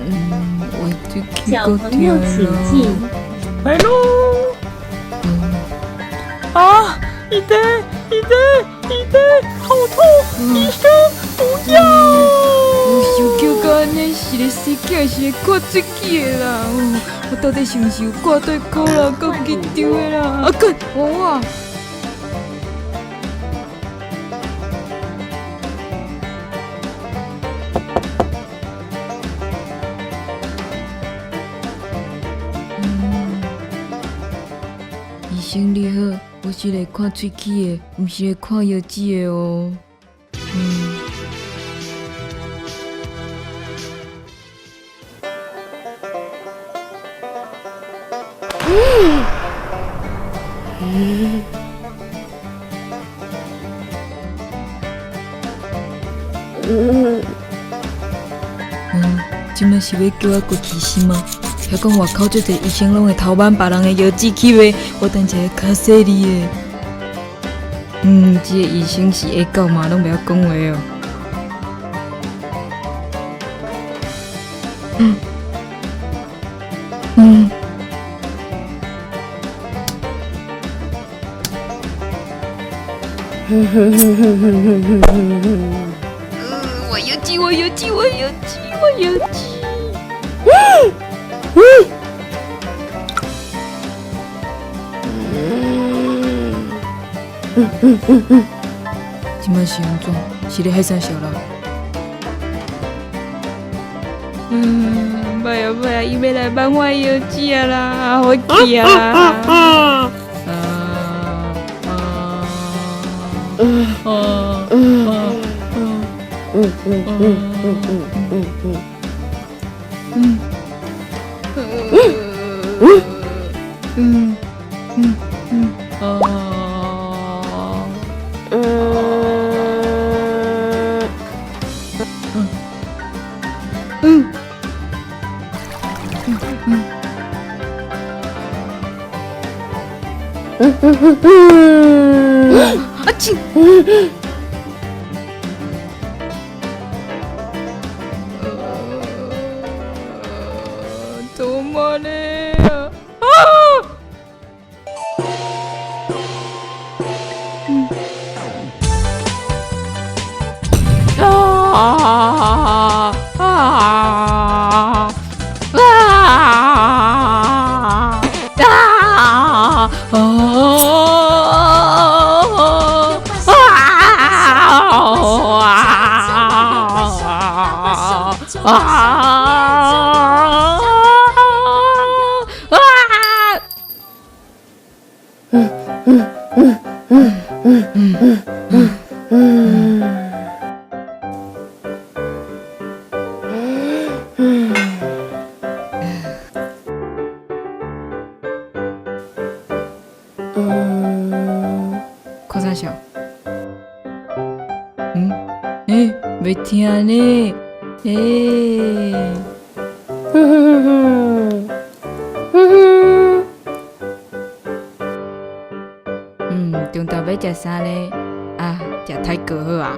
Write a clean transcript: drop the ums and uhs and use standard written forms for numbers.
我的小朋友请进。来喽！啊，一堆，好痛！医生，不要！我想叫到安尼是咧生囝，是咧挂喙齿的啦。我到底是毋是有挂对口啦，够紧张的啦？啊，干，哇！医生你好，我是来看喙齿的，毋是来看药剂的哦。即摆是要叫我过去是吗？遐讲外口最侪医生拢会偷挽别人的药剂去卖，我等一下较犀利的。这个医生是下狗嘛，拢袂晓讲话哦。我有鸡。即摆是安怎？是咧海山小啦？不呀，伊要来挽我药剂啊啦，好气啊！啊亲！怎么了？看啥笑？袂听呢？中昼要食啥呢？啊，食泰国好啊。